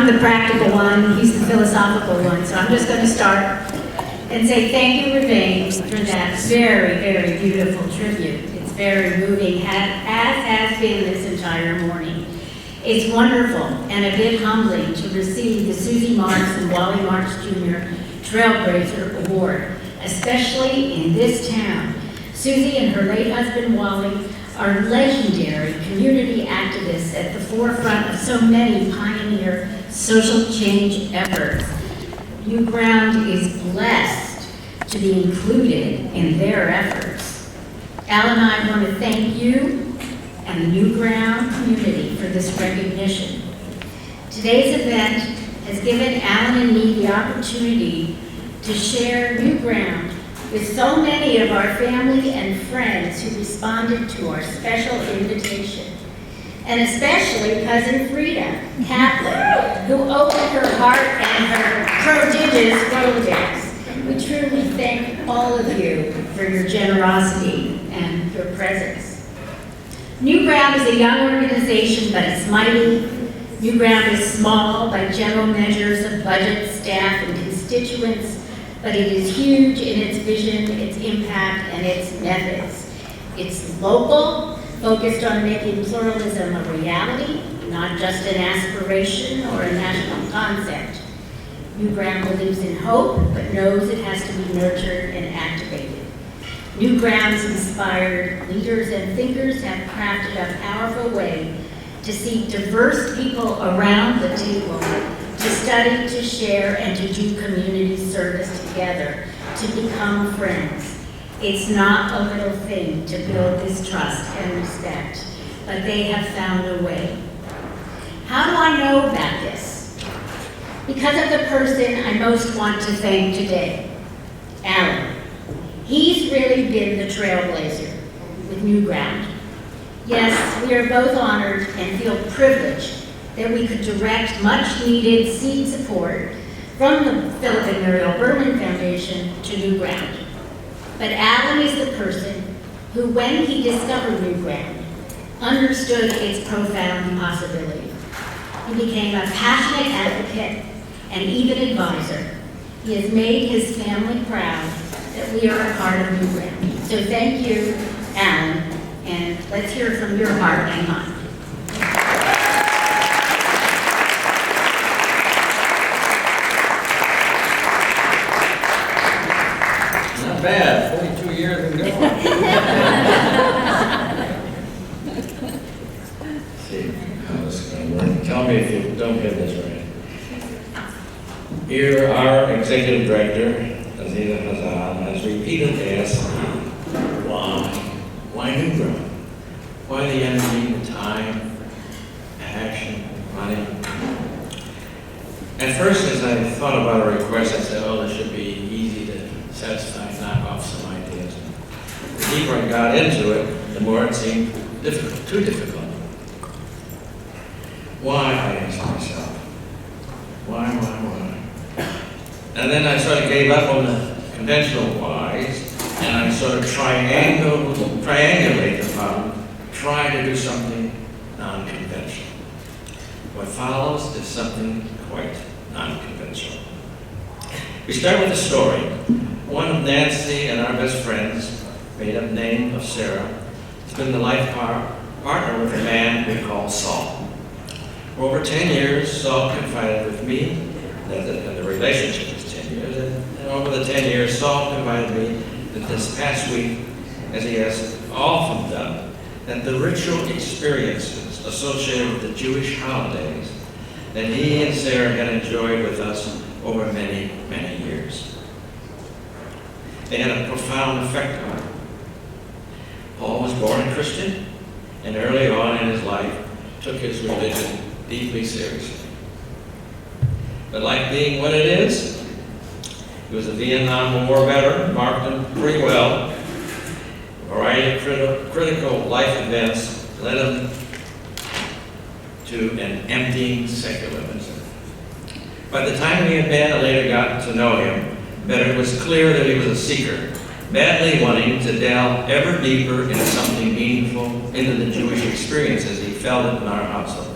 I'm the practical one, he's the philosophical one, so I'm just going to start and say thank you, Ravane, for that very, very beautiful tribute. It's very moving, as has been this entire morning. It's wonderful and a bit humbling to receive the Susie Marks and Wally Marks Jr. Trailblazer Award, especially in this town. Susie and her late husband, Wally, are legendary community activists at the forefront of so many pioneer social change efforts. New Ground is blessed to be included in their efforts. Al and I want to thank you and the New Ground community for this recognition. Today's event has given Alan and me the opportunity to share New Ground with so many of our family and friends who responded to our special invitation. And especially Cousin Frida Kaplan, who opened her heart and her prodigious Rolodex. We truly thank all of you for your generosity and your presence. New Ground is a young organization, but it's mighty. New Ground is small by general measures of budget, staff, and constituents, but it is huge in its vision, its impact, and its methods. It's local, focused on making pluralism a reality, not just an aspiration or a national concept. New Ground believes in hope, but knows it has to be nurtured and activated. New Ground's inspired leaders and thinkers have crafted a powerful way to seek diverse people around the table, to study, to share, and to do community service together, to become friends. It's not a little thing to build this trust and respect, but they have found a way. How do I know about this? Because of the person I most want to thank today, Alan. He's really been the trailblazer with New Ground. Yes, we are both honored and feel privileged that we could direct much needed seed support from the Philip and Muriel Berman Foundation to New Ground. But Alan is the person who, when he discovered New Ground, understood its profound possibility. He became a passionate advocate and even advisor. He has made his family proud that we are a part of New Ground. So thank you, Alan, and let's hear from your heart and mind. Not bad, 42 years and going. See how this is going to work. Tell me if you don't get this right. Here, our executive director, Aziza Hazan, has repeatedly asked me, why New Ground? Why the energy, the time, passion, money? At first, as I thought about a request, I said, oh, this should be easy to satisfy, knock off some ideas. The deeper I got into it, the more it seemed difficult, too difficult. Why, I asked myself. Why? And then I sort of gave up on the conventional whys, and I sort of triangulate the problem, try to do something non-conventional. What follows is something quite non-conventional. We start with a story. One of Nancy and our best friends, made up name of Sarah, has been the life partner with a man we call Saul. For over 10 years, Saul confided with me that the relationship was 10 years, and over the 10 years, Saul confided me that this past week, as he has often done, that the ritual experiences associated with the Jewish holidays that he and Sarah had enjoyed with us over many, many years. They had a profound effect on him. Paul was born a Christian, and early on in his life took his religion deeply seriously. But like being what it is, he was a Vietnam War veteran, marked him pretty well. A variety of critical life events led him to an emptying secularism. By the time we had met and later got to know him better, it was clear that he was a seeker, badly wanting to delve ever deeper into something meaningful, into the Jewish experience as he felt it in our household.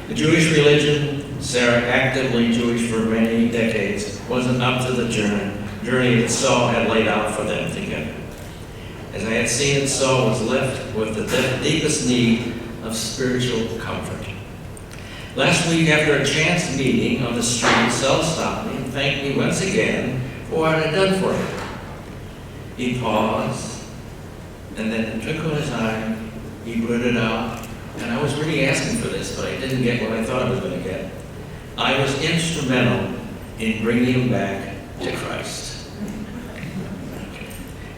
The Jewish religion, Sarah actively Jewish for many decades, wasn't up to the journey that Saul had laid out for them together. As I had seen it, Saul was left with the deepest need of spiritual comfort. Last week, after a chance meeting on the street, Saul stopped me and thanked me once again for what I had done for him. He paused, and then in the twinkle of his eye, he blurted out, and I was really asking for this, but I didn't get what I thought I was going to get. I was instrumental in bringing him back to Christ.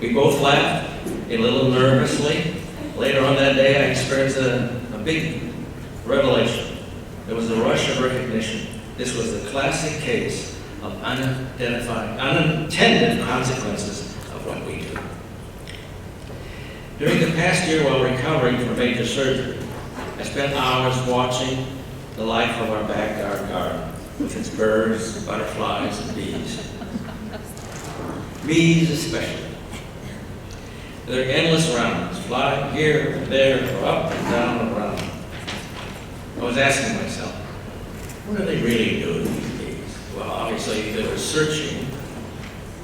We both laughed, a little nervously. Later on that day, I experienced a big revelation. There was a rush of recognition. This was the classic case of unintended consequences of what we do. During the past year, while recovering from major surgery, I spent hours watching the life of our backyard garden with its birds, butterflies, and bees. Bees especially. Their endless rounds, flying here and there, or up and down and around. I was asking myself, what are they really doing, these bees? Well, obviously they were searching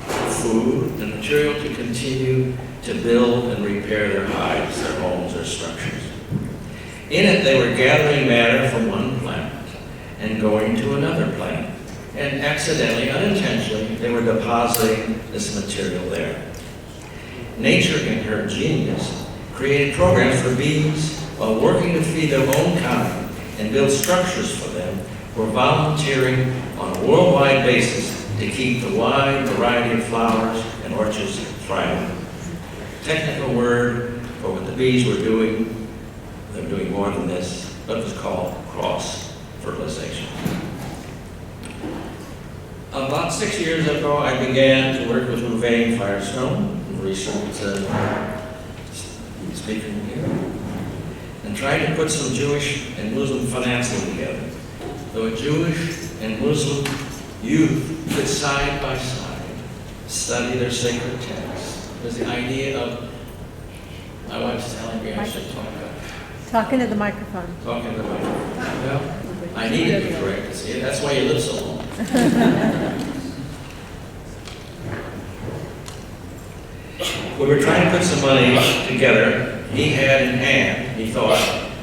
for food and material to continue to build and repair their hives, their homes, their structures. In it, they were gathering matter from one plant and going to another plant. And accidentally, unintentionally, they were depositing this material there. Nature, in her genius, created programs for bees while working to feed their own kind and build structures for them, were volunteering on a worldwide basis to keep the wide variety of flowers and orchards thriving. Technical word for what the bees were doing, they're doing more than this, but it was called cross-fertilization. About 6 years ago, I began to work with Louvain Firestone, recent speaker here, and tried to put some Jewish and Muslim financing together. So a Jewish and Muslim youth could side by side study their sacred texts. It was the idea of, my wife's telling me I should talk about. Talking to the microphone. Talking to the microphone. Well, I need to be corrected. See, that's why you live so long. We were trying to put some money together. He had in hand, he thought,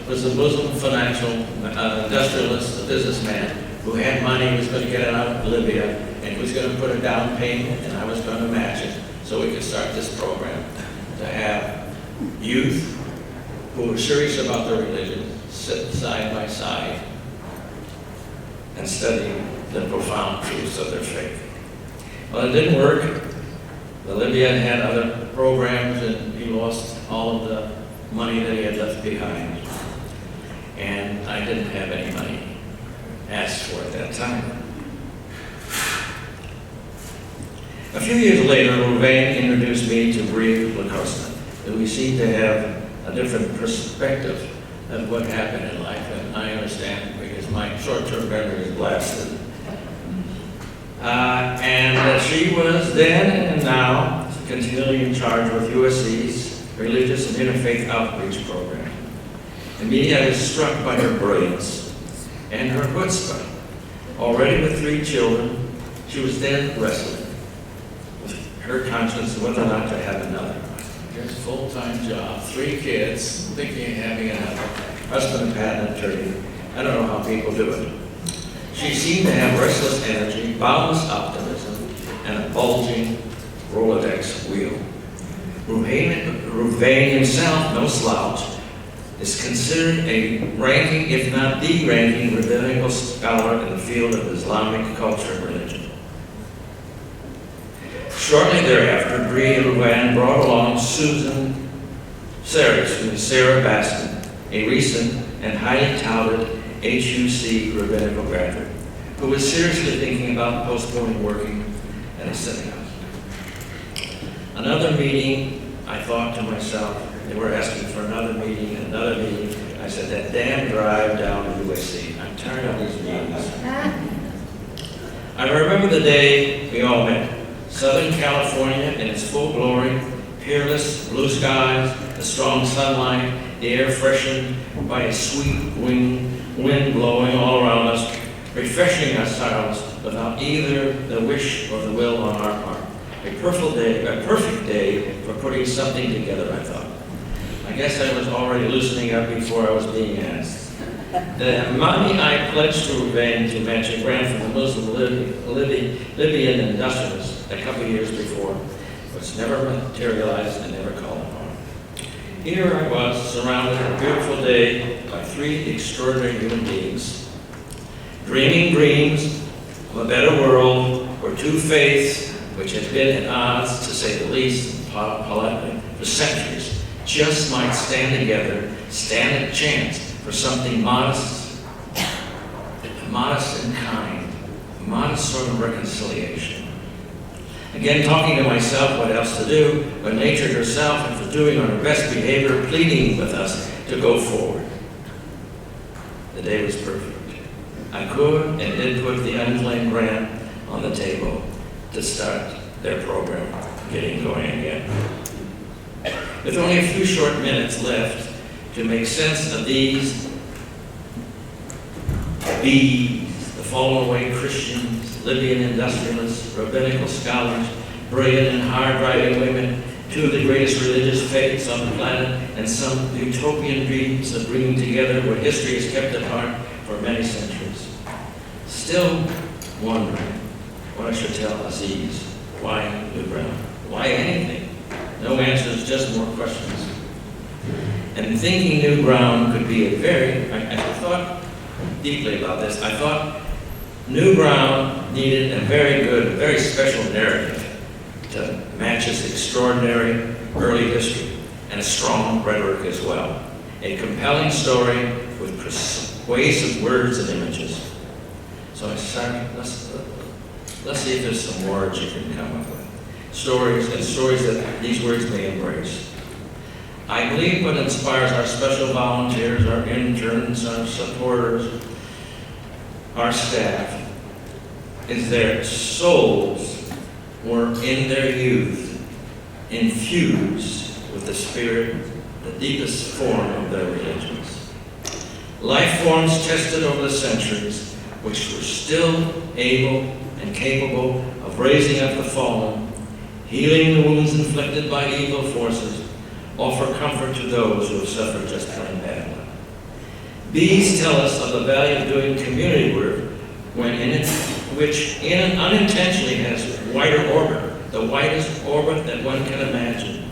was a Muslim financial industrialist, a businessman, who had money, was going to get it out of Libya, and he was going to put a down payment, and I was going to match it, so we could start this program to have youth who were serious about their religion sit side by side and study the profound truths of their faith. Well, it didn't work. The Libyan had other programs, and he lost all of the money that he had left behind. And I didn't have any money asked for at that time. A few years later, Louvain introduced me to Brie Lacosta, and we seemed to have a different perspective of what happened in life, and I understand because my short-term memory is blasted. And she was then and now continually in charge with USC's Religious and Interfaith Outreach Program. Immediately I was struck by her brilliance and her chutzpah. Already with 3 children, she was then wrestling with her conscience whether or not to have another. Here's a full-time job, 3 kids, thinking of having another. Husband, patent attorney. I don't know how people do it. She seemed to have restless energy, boundless optimism, and a bulging Rolodex wheel. Louvain himself, no slouch, is considered a ranking, if not the ranking, rabbinical scholar in the field of Islamic culture and religion. Shortly thereafter, Brie and Louvain brought along Sarah Baskin, a recent and highly touted HUC rabbinical graduate, who was seriously thinking about postponing working at a synagogue. Another meeting, I thought to myself, they were asking for another meeting and another meeting. I said, that damn drive down to USC. I'm tired of these meetings. I remember the day we all met. Southern California in its full glory, peerless blue skies, the strong sunlight, the air freshened by a sweet wind wind blowing all around us, refreshing ourselves without either the wish or the will on our part. A perfect day for putting something together, I thought. I guess I was already loosening up before I was being asked. The money I pledged to Roubaix to match a grant from the Muslim Libyan industrialists a couple of years before was never materialized and never called upon. Here I was, surrounded on a beautiful day by three extraordinary human beings, dreaming dreams of a better world where two faiths, which had been at odds, to say the least, politely, for centuries, just might stand together, stand a chance for something modest and kind, a modest sort of reconciliation. Again, talking to myself what else to do, but nature herself, and for doing on her best behavior, pleading with us to go forward. The day was perfect. I could and did put the unclaimed grant on the table to start their program, getting going again. With only a few short minutes left to make sense of these bees, the fallen away Christians, Libyan industrialists, rabbinical scholars, brilliant and hard-driving women, two of the greatest religious faiths on the planet, and some utopian dreams of bringing together what history has kept apart for many centuries. Still wondering what I should tell Aziz. Why New Ground? Why anything? No answers, just more questions. And thinking new ground could be I thought deeply about this. I thought new ground needed a very good, very special narrative to match its extraordinary early history and a strong rhetoric as well. A compelling story with persuasive words and images. So I decided, let's see if there's some words you can come up with. Stories that these words may embrace. I believe what inspires our special volunteers, our interns, our supporters, our staff, is their souls were in their youth infused with the spirit, the deepest form of their religions. Life forms tested over the centuries, which were still able and capable of raising up the fallen, healing the wounds inflicted by evil forces, offer comfort to those who have suffered just plain badly. These tell us of the value of doing community work which unintentionally has wider orbit, the widest orbit that one can imagine.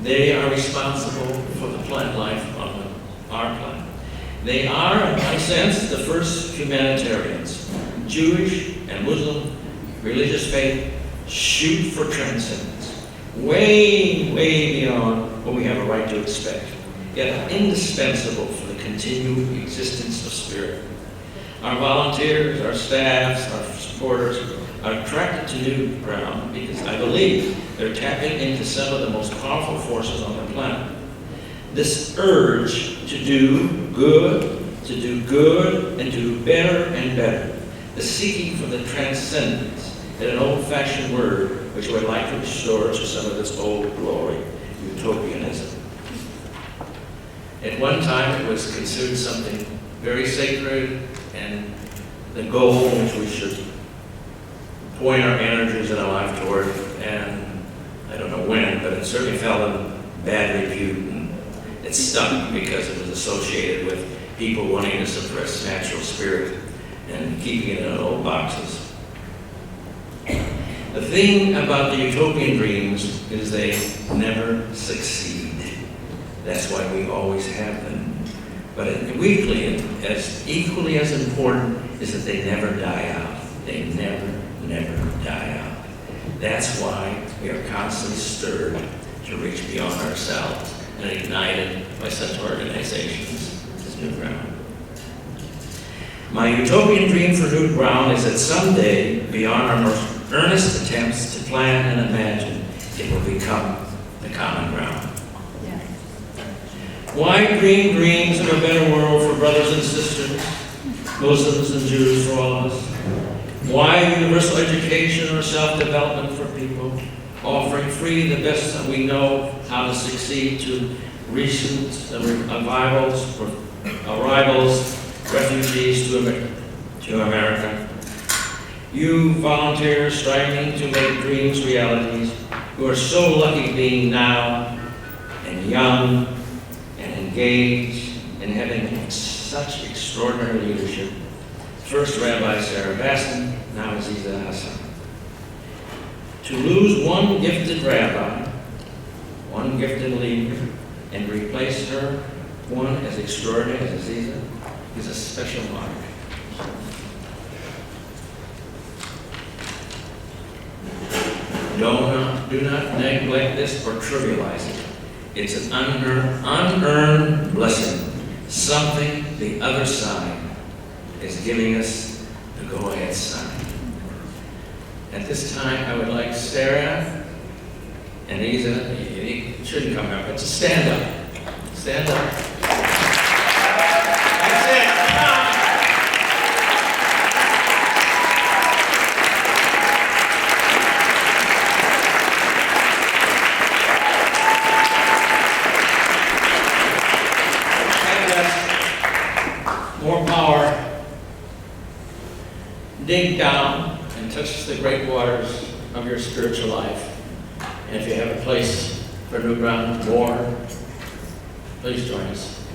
They are responsible for the plant life on our planet. They are, in my sense, the first humanitarians. Jewish and Muslim religious faith shoot for transcendence, way, way beyond what we have a right to expect, yet indispensable for the continued existence of spirit. Our volunteers, our staffs, our supporters are attracted to new ground because I believe they're tapping into some of the most powerful forces on the planet. This urge to do good, and do better and better. The seeking for the transcendence, and an old-fashioned word which I would like to restore to some of its old glory, utopianism. At one time, it was considered something very sacred and the goal which we should point our energies in our life toward, and I don't know when, but it certainly fell in bad repute, and it stuck because it was associated with people wanting to suppress natural spirit and keeping it in old boxes. The thing about the utopian dreams is they never succeed. That's why we always have them. But equally as important is that they never die out. They never die out. That's why we are constantly stirred to reach beyond ourselves and ignited by such organizations as New Ground. My utopian dream for New Ground is that someday, beyond our most earnest attempts to plan and imagine, it will become the common ground. Why dream dreams of a better world for brothers and sisters, Muslims and Jews, for all of us? Why universal education or self-development for people, offering free the best that we know how to succeed to recent arrivals refugees to America. You volunteers striving to make dreams realities, who are so lucky being now and young and engaged and having such extraordinary leadership. First Rabbi Sarah Baston, now Aziza Hassan. To lose one gifted rabbi, one gifted leader, and replace her, one as extraordinary as Aziza, is a special mark. Do not neglect this or trivialize it. It's an unearned blessing, something the other side is giving us the go-ahead sign. At this time, I would like Sarah and Isa, you shouldn't come up, but just stand up. Stand up. That's it. Come on. More power. Dig down and touch the great waters of your spiritual life. And if you have a place for new ground, more, please join us.